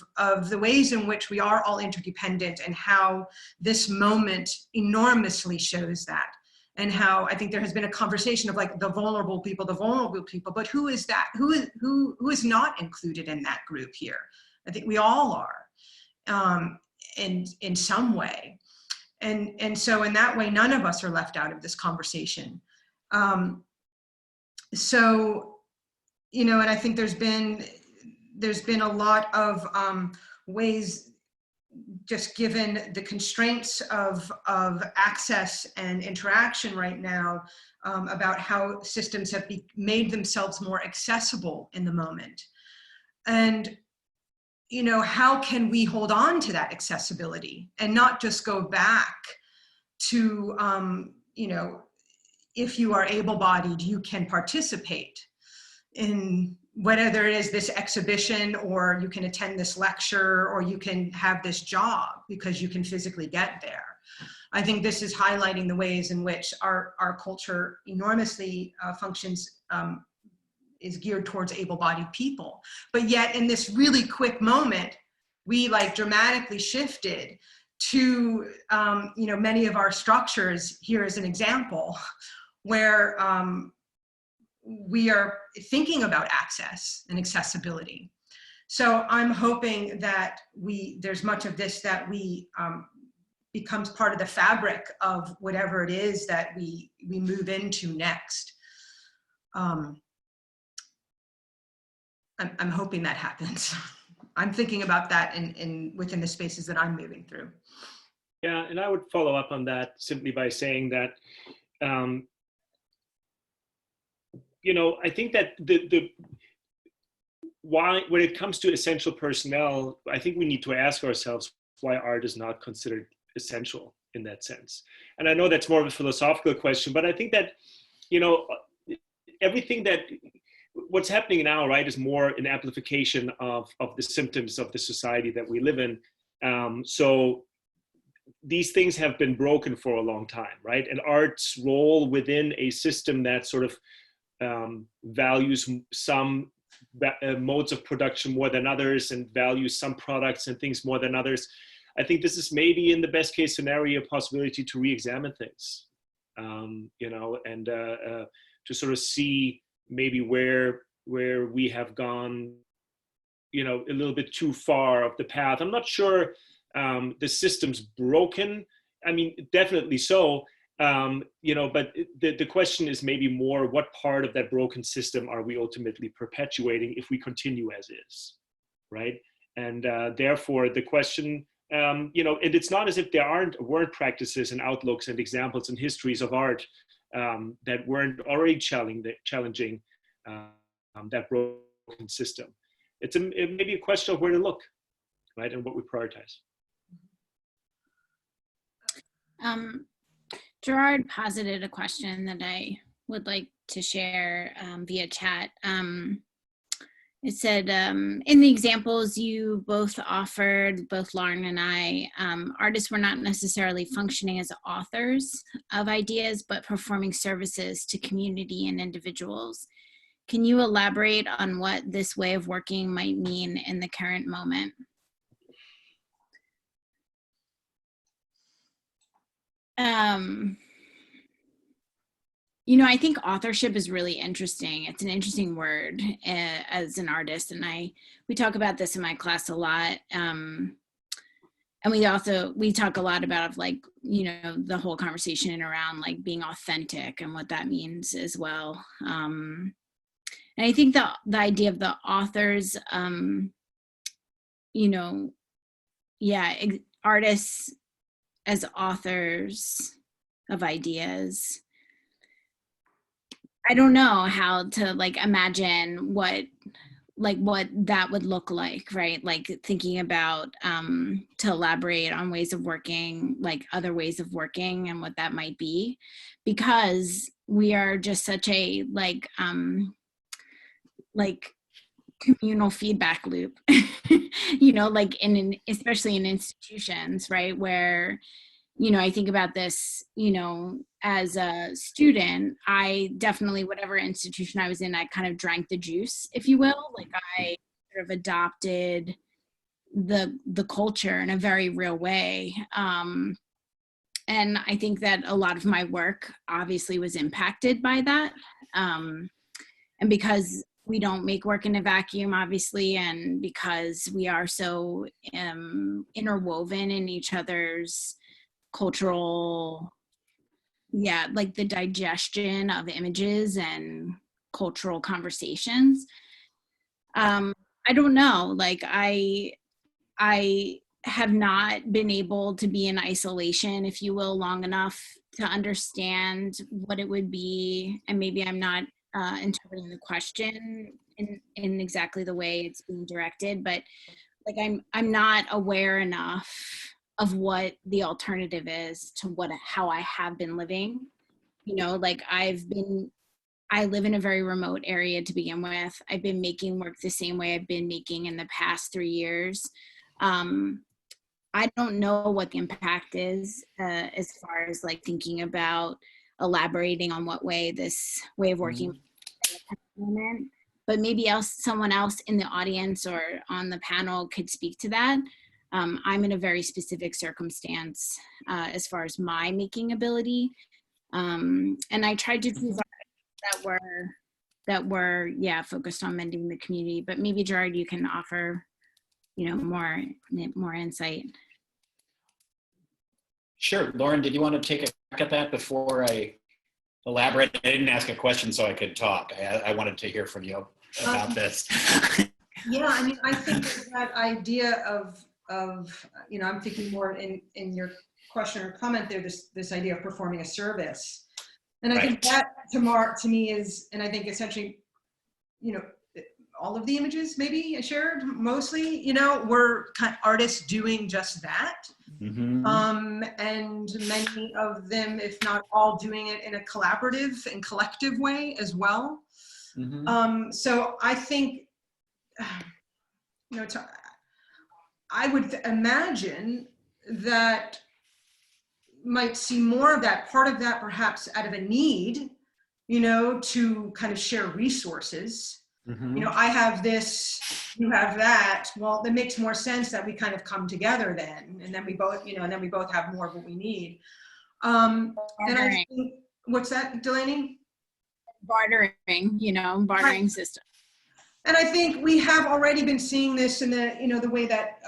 the ways in which we are all interdependent, and how this moment enormously shows that. And how I think there has been a conversation of like the vulnerable people, but who is that? Who is not included in that group here? I think we all are, in some way. And so in that way, none of us are left out of this conversation. So, you know, and I think there's been a lot of ways, just given the constraints of access and interaction right now, about how systems have made themselves more accessible in the moment. And, you know, how can we hold on to that accessibility and not just go back to, you know, if you are able-bodied, you can participate in whether it is this exhibition, or you can attend this lecture, or you can have this job because you can physically get there. I think this is highlighting the ways in which our culture enormously functions, is geared towards able-bodied people. But yet in this really quick moment, we like dramatically shifted to, you know, many of our structures. Here is an example where we are thinking about access and accessibility. So I'm hoping that there's much of this that becomes part of the fabric of whatever it is that we move into next. I'm hoping that happens. I'm thinking about that within the spaces that I'm moving through. Yeah, and I would follow up on that simply by saying that, you know, I think that why, when it comes to essential personnel, I think we need to ask ourselves why art is not considered essential in that sense. And I know that's more of a philosophical question, but I think that, you know, everything that, what's happening now, right, is more an amplification of the symptoms of the society that we live in. So these things have been broken for a long time, right? And art's role within a system that sort of values some modes of production more than others, and values some products and things more than others. I think this is maybe, in the best case scenario, a possibility to re-examine things, you know, and to sort of see maybe where we have gone, you know, a little bit too far of the path. I'm not sure the system's broken. I mean, definitely so. You know, but the question is maybe more, what part of that broken system are we ultimately perpetuating if we continue as is, right? And therefore the question, you know, and it's not as if there weren't practices and outlooks and examples and histories of art that weren't already challenging that broken system. It may be a question of where to look, right, and what we prioritize. Gerard posited a question that I would like to share via chat. It said, in the examples you both offered, both Lauren and I, artists were not necessarily functioning as authors of ideas, but performing services to community and individuals. Can you elaborate on what this way of working might mean in the current moment? You know, I think authorship is really interesting. It's an interesting word as an artist, and we talk about this in my class a lot. And we talk a lot about, like, you know, the whole conversation around like being authentic and what that means as well. And I think the idea of the authors, you know, yeah, artists as authors of ideas. I don't know how to like imagine what that would look like, right? Like thinking about to elaborate on ways of working, like other ways of working and what that might be, because we are just such a like communal feedback loop, you know, like especially in institutions, right? Where, I think about this, as a student, I definitely, whatever institution I was in, I kind of drank the juice, if you will. Like I sort of adopted the culture in a very real way. And I think that a lot of my work obviously was impacted by that. And because we don't make work in a vacuum, obviously, and because we are so interwoven in each other's cultural, like the digestion of images and cultural conversations. I don't know, like I have not been able to be in isolation, if you will, long enough to understand what it would be. And maybe I'm not interpreting the question in exactly the way it's being directed, but like I'm not aware enough of what the alternative is to how I have been living. Like I live in a very remote area to begin with. I've been making work the same way I've been making in the past 3 years. I don't know what the impact is as far as like thinking about elaborating on what way this way of working, but maybe someone else in the audience or on the panel could speak to that. I'm in a very specific circumstance as far as my making ability. And I tried to choose that were focused on mending the community, but maybe Gerard, you can offer more insight. Sure. Lauren, did you want to take a crack at that before I elaborate? I didn't ask a question so I could talk. I wanted to hear from you about this. Yeah, I mean, I think that idea of I'm thinking more in your question or comment there, this idea of performing a service. And I think that to me is, and I think essentially, all of the images maybe I shared mostly, were kind of artists doing just that. Mm-hmm. And many of them, if not all, doing it in a collaborative and collective way as well. Mm-hmm. So I think, I would imagine that might see more of that, part of that perhaps out of a need, to kind of share resources. Mm-hmm. I have this, you have that. Well, that makes more sense that we kind of come together then, and then we both, and then we both have more of what we need. And I think, what's that, Delaney? Bartering, bartering system. And I think we have already been seeing this in the, the way that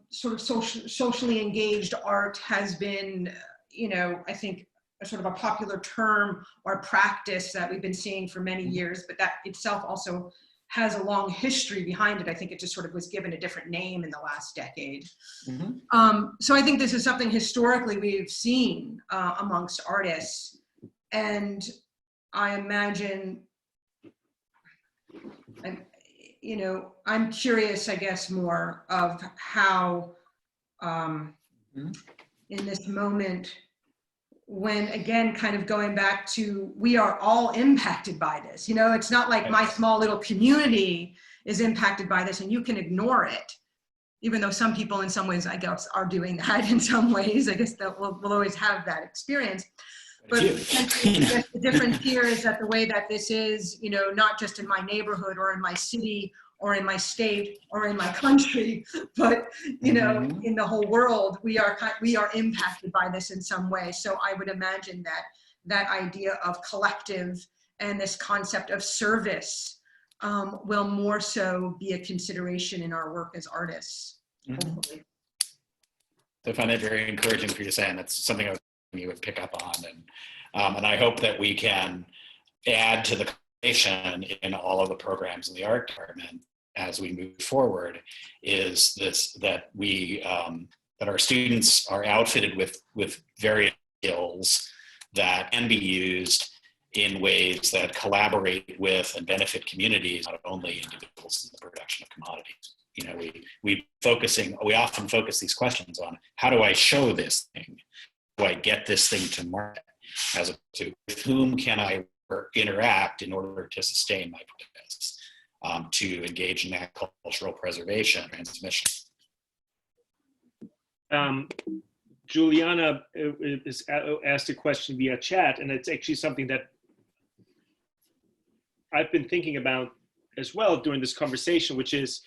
sort of socially engaged art has been, I think a sort of a popular term or practice that we've been seeing for many years, but that itself also has a long history behind it. I think it just sort of was given a different name in the last decade. Mm-hmm. So I think this is something historically we've seen amongst artists. And I imagine, I'm curious, I guess, more of how in this moment, when again, kind of going back to, we are all impacted by this. It's not like my small little community is impacted by this and you can ignore it, even though some people in some ways, I guess, are doing that in some ways. I guess that we'll always have that experience. But the difference here is that the way that this is, not just in my neighborhood or in my city or in my state or in my country, but, in the whole world, we are impacted by this in some way. So I would imagine that idea of collective and this concept of service will more so be a consideration in our work as artists, hopefully. So I find that very encouraging for you saying that's something you would pick up on, and I hope that we can add to the conversation in all of the programs in the art department as we move forward. Is this that we that our students are outfitted with various skills that can be used in ways that collaborate with and benefit communities, not only individuals in the production of commodities. We often focus these questions on how do I show this thing? Do I get this thing to market? As opposed to with whom can I interact in order to sustain my purpose, to engage in that cultural preservation and transmission. Juliana asked a question via chat, and it's actually something that I've been thinking about as well during this conversation, which is,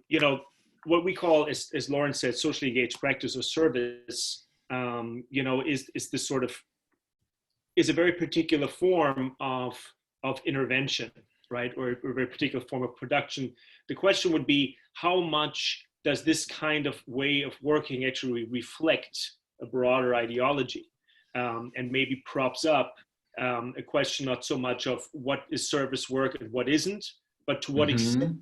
you know, what we call, as Lauren said, socially engaged practice or service, you know, is this sort of, is a very particular form of intervention, right? Or a very particular form of production. The question would be, how much does this kind of way of working actually reflect a broader ideology, and maybe props up a question not so much of what is service work and what isn't, but to what extent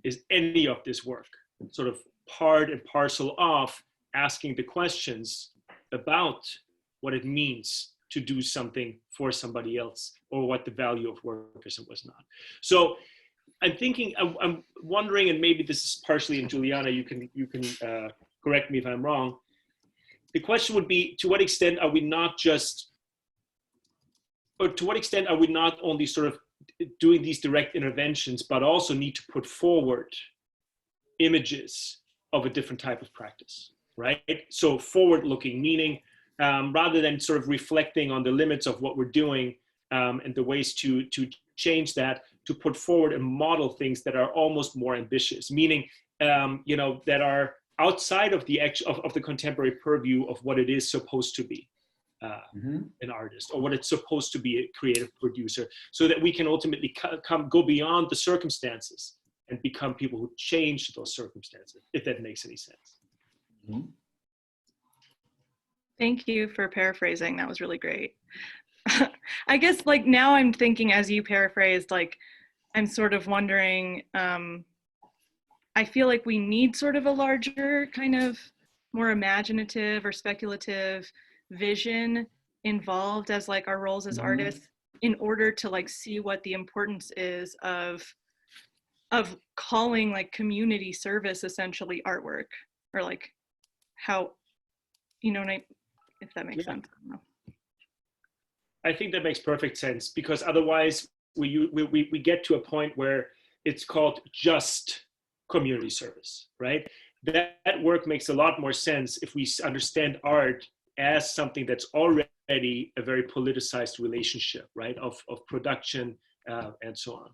is any of this work sort of part and parcel of asking the questions about what it means to do something for somebody else, or what the value of work is and was not. So I'm thinking, I'm wondering, and maybe this is partially, and Juliana, you can correct me if I'm wrong. The question would be, to what extent are we not just, or to what extent are we not only sort of doing these direct interventions, but also need to put forward images of a different type of practice, right? So forward-looking, meaning rather than sort of reflecting on the limits of what we're doing and the ways to change that, to put forward and model things that are almost more ambitious, meaning you know, that are outside of the of the contemporary purview of what it is supposed to be, an artist, or what it's supposed to be, a creative producer, so that we can ultimately go beyond the circumstances and become people who change those circumstances, if that makes any sense. Thank you for paraphrasing. That was really great. I guess like now I'm thinking, as you paraphrased, like I'm sort of wondering, I feel like we need sort of a larger kind of more imaginative or speculative vision involved as like our roles as artists, in order to like see what the importance is of calling like community service essentially artwork, or like how, you know, if that makes sense. I don't know. I think that makes perfect sense, because otherwise we get to a point where it's called just community service, right? That work makes a lot more sense if we understand art as something that's already a very politicized relationship, right? Of production and so on.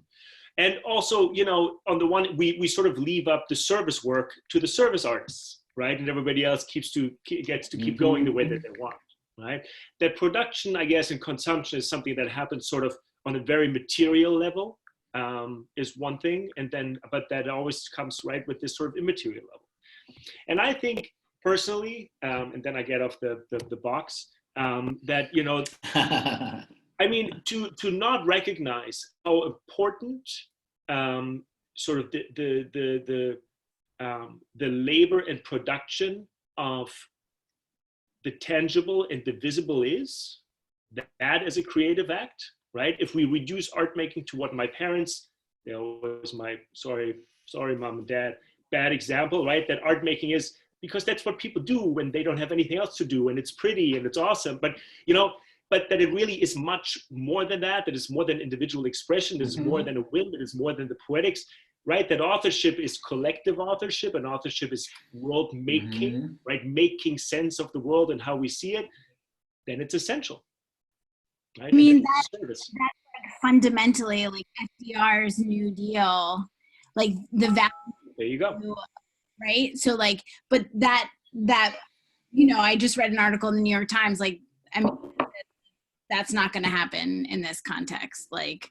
And also, you know, on the one, we sort of leave up the service work to the service artists, right? And everybody else gets to keep going the way that they want, right? That production, I guess, and consumption is something that happens sort of on a very material level, is one thing. And then, but that always comes right with this sort of immaterial level. And I think personally, and then I get off the box, that, you know, I mean, to not recognize how important sort of the labor and production of the tangible and the visible is, that as a creative act, right? If we reduce art making to what my parents, you know, was my, sorry mom and dad, bad example, right? That art making is, because that's what people do when they don't have anything else to do, and it's pretty and it's awesome, but, you know, but that it really is much more than that, that is more than individual expression, that is more than a whim, that is more than the poetics, right? That authorship is collective authorship, and authorship is world making, right? Making sense of the world and how we see it, then it's essential. Right? I mean, that's like fundamentally like FDR's New Deal, like the value. There you go. Right? So like, but that, you know, I just read an article in the New York Times, like, I mean, that's not going to happen in this context. Like,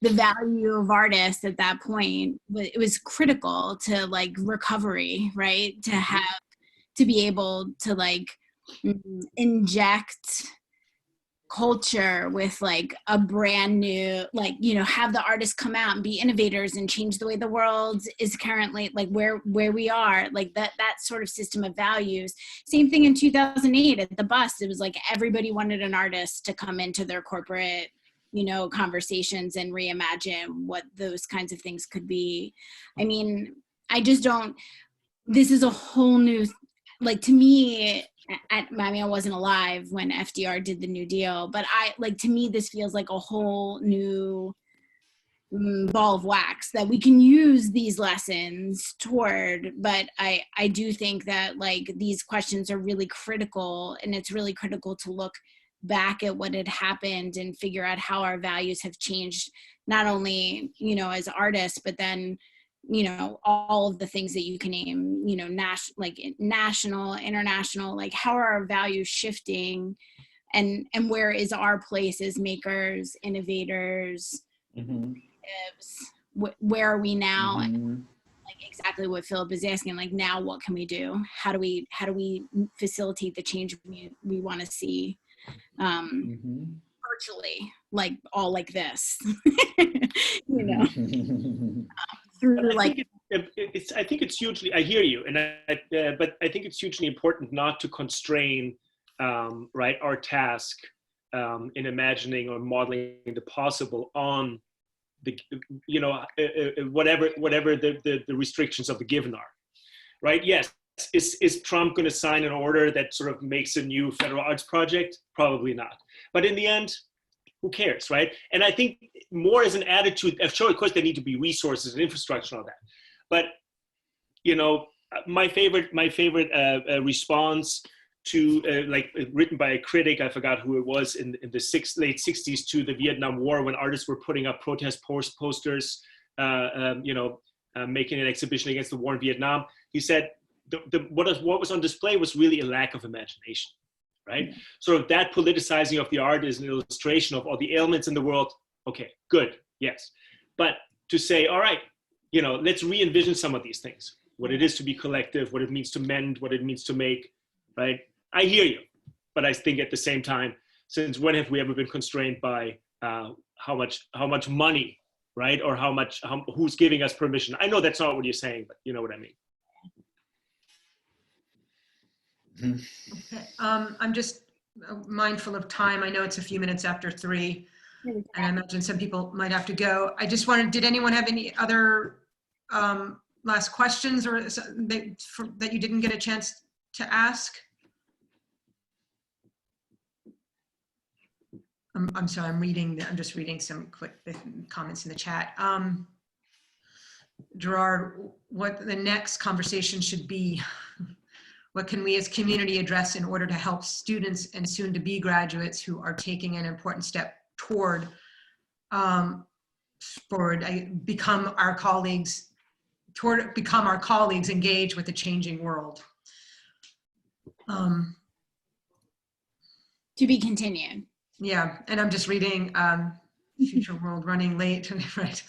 the value of artists at that point, it was critical to like recovery, right? To have, to be able to like inject culture with like a brand new, like, you know, have the artists come out and be innovators and change the way the world is currently, like where we are, like that sort of system of values. Same thing in 2008 at the bust. It was like everybody wanted an artist to come into their corporate, you know, conversations and reimagine what those kinds of things could be. I mean, I just don't, this is a whole new, like, to me, I mean, I wasn't alive when FDR did the New Deal, but to me, this feels like a whole new ball of wax that we can use these lessons toward. But I do think that like these questions are really critical, and it's really critical to look back at what had happened and figure out how our values have changed, not only, you know, as artists, but then, you know, all of the things that you can name, you know, national, international, like how are our values shifting, and where is our place as makers, innovators, where are we now? Like exactly what Philip is asking, like now what can we do? How do we facilitate the change we want to see virtually, like all like this, you know, through like. I think it's hugely. I hear you, and but I think it's hugely important not to constrain, right, our task in imagining or modeling the possible on the, you know, whatever the restrictions of the given are, right? Yes. Is Trump going to sign an order that sort of makes a new federal arts project? Probably not. But in the end, who cares, right? And I think more as an attitude, sure, of course, there need to be resources and infrastructure and all that. But, you know, my favorite response to, like, written by a critic, I forgot who it was, in the late 60s to the Vietnam War, when artists were putting up protest posters, you know, making an exhibition against the war in Vietnam. He said, what was on display was really a lack of imagination, right? So that politicizing of the art is an illustration of all the ailments in the world. Okay, good, yes. But to say, all right, you know, let's re-envision some of these things, what it is to be collective, what it means to mend, what it means to make, right? I hear you, but I think at the same time, since when have we ever been constrained by how much money, right? Or who's giving us permission? I know that's not what you're saying, but you know what I mean. Okay. I'm just mindful of time. I know it's a few minutes after 3, and I imagine some people might have to go. I just wanted, did anyone have any other last questions or that you didn't get a chance to ask? I'm sorry, I'm just reading some quick comments in the chat. Gerard, what the next conversation should be? What can we as community address in order to help students and soon to be graduates who are taking an important step toward become our colleagues engaged with the changing world? To be continued. Yeah, and I'm just reading Future World Running Late, right?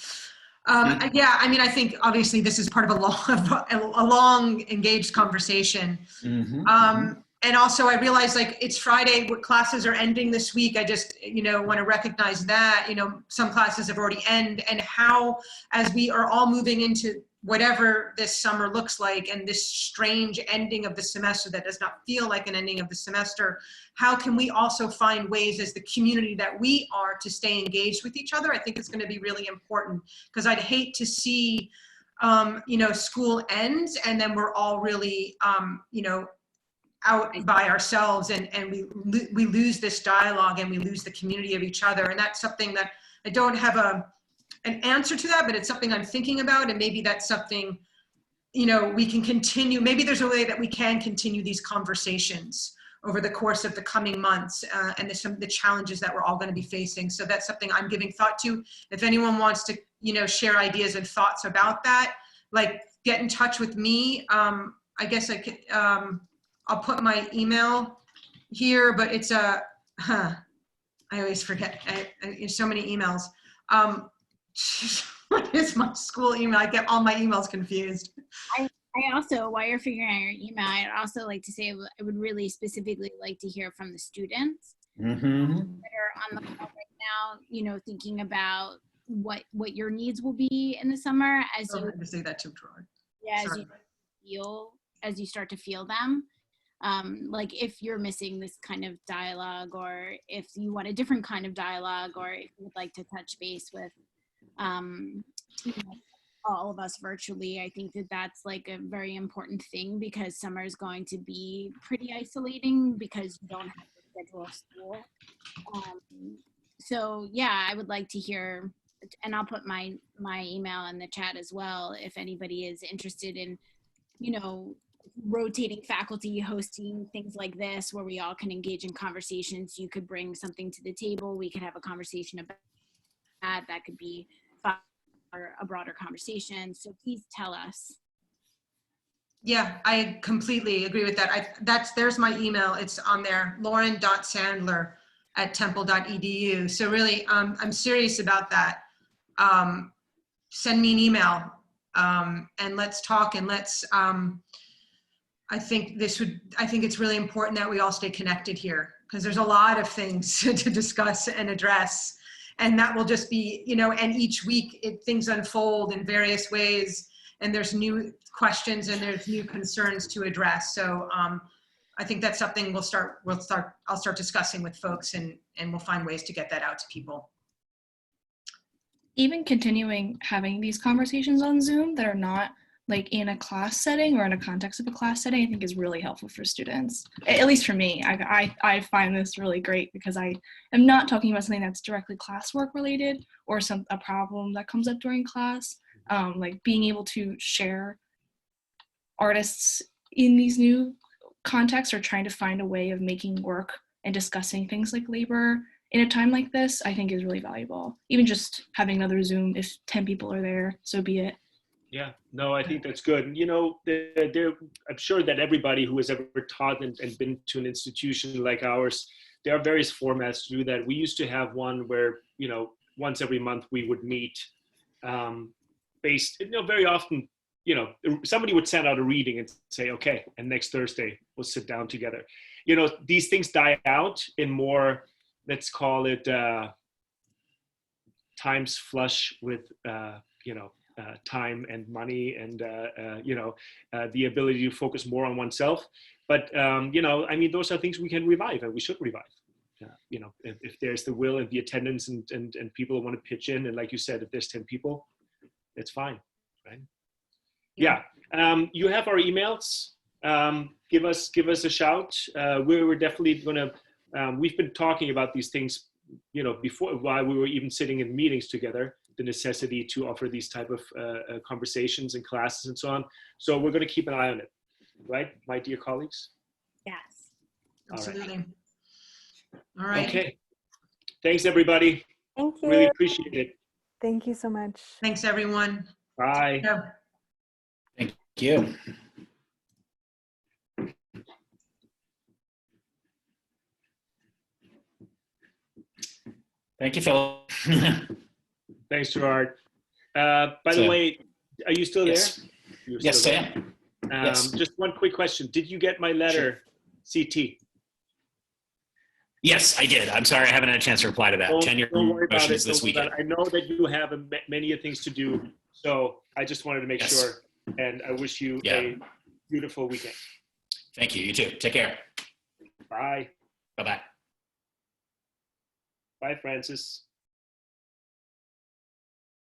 Yeah, I mean, I think obviously this is part of a long engaged conversation. And also I realize, like, it's Friday, classes are ending this week. I just, you know, want to recognize that, you know, some classes have already ended, and how, as we are all moving into whatever this summer looks like, and this strange ending of the semester that does not feel like an ending of the semester, how can we also find ways as the community that we are to stay engaged with each other? I think it's going to be really important, because I'd hate to see, you know, school ends and then we're all really, you know, out by ourselves, and we lose this dialogue and we lose the community of each other. And that's something that I don't have an answer to that, but it's something I'm thinking about, and maybe that's something, you know, we can continue. Maybe there's a way that we can continue these conversations over the course of the coming months, and the challenges that we're all going to be facing. So that's something I'm giving thought to. If anyone wants to, you know, share ideas and thoughts about that, like, get in touch with me. I guess I could, I'll put my email here, but it's I always forget. There's so many emails. What is my school email? I get all my emails confused. I also, while you're figuring out your email, I'd also like to say I would really specifically like to hear from the students that are on the call right now, you know, thinking about what your needs will be in the summer as you to say that too, Gerard. Yeah, as you start to feel them. Like, if you're missing this kind of dialogue, or if you want a different kind of dialogue, or if you would like to touch base with you know, all of us virtually, I think that that's like a very important thing, because summer is going to be pretty isolating because you don't have to schedule school. So yeah, I would like to hear and I'll put my email in the chat as well, if anybody is interested in, you know, rotating faculty, hosting things like this where we all can engage in conversations. You could bring something to the table. We could have a conversation about that. That could be or a broader conversation. So please tell us. Yeah, I completely agree with that. There's my email. It's on there, lauren.sandler@temple.edu. So really, I'm serious about that. Send me an email and let's talk, and let's, I think it's really important that we all stay connected here, because there's a lot of things to discuss and address. And that will just be, you know, and each week things unfold in various ways, and there's new questions and there's new concerns to address. So I think that's something I'll start discussing with folks, and we'll find ways to get that out to people. Even continuing having these conversations on Zoom that are not like in a class setting or in a context of a class setting, I think is really helpful for students. At least for me, I find this really great, because I am not talking about something that's directly classwork related or a problem that comes up during class. Like being able to share artists in these new contexts, or trying to find a way of making work and discussing things like labor in a time like this, I think is really valuable. Even just having another Zoom, if 10 people are there, so be it. Yeah, no, I think that's good. You know, I'm sure that everybody who has ever taught and been to an institution like ours, there are various formats to do that. We used to have one where, you know, once every month we would meet based, you know, very often, you know, somebody would send out a reading and say, okay, and next Thursday we'll sit down together. You know, these things die out in more, let's call it times flush with, you know, time and money, and you know, the ability to focus more on oneself. But you know, I mean, those are things we can revive, and we should revive. You know, if there's the will and the attendance and people who want to pitch in, and like you said, if there's 10 people, it's fine, right? Yeah. You have our emails. Give us a shout. We're definitely gonna. We've been talking about these things, you know, before, while we were even sitting in meetings together, the necessity to offer these type of conversations and classes and so on. So we're going to keep an eye on it, right, my dear colleagues? Yes. Absolutely. All right. Okay. Thanks, everybody. Thank you. Really appreciate it. Thank you so much. Thanks, everyone. Bye. Yeah. Thank you. Thank you, Phil. Thanks, Gerard. By the way, are you still Yes. there? You're Yes, still Sam. there. Yes. Just one quick question. Did you get my letter, CT? Yes, I did. I'm sorry I haven't had a chance to reply to that. Tenure Don't worry about motions it. this Don't worry about weekend. it. I know that you have many things to do, so I just wanted to make Yes. sure, and I wish you a beautiful weekend. Thank you. You too. Take care. Bye. Bye-bye. Bye, Francis.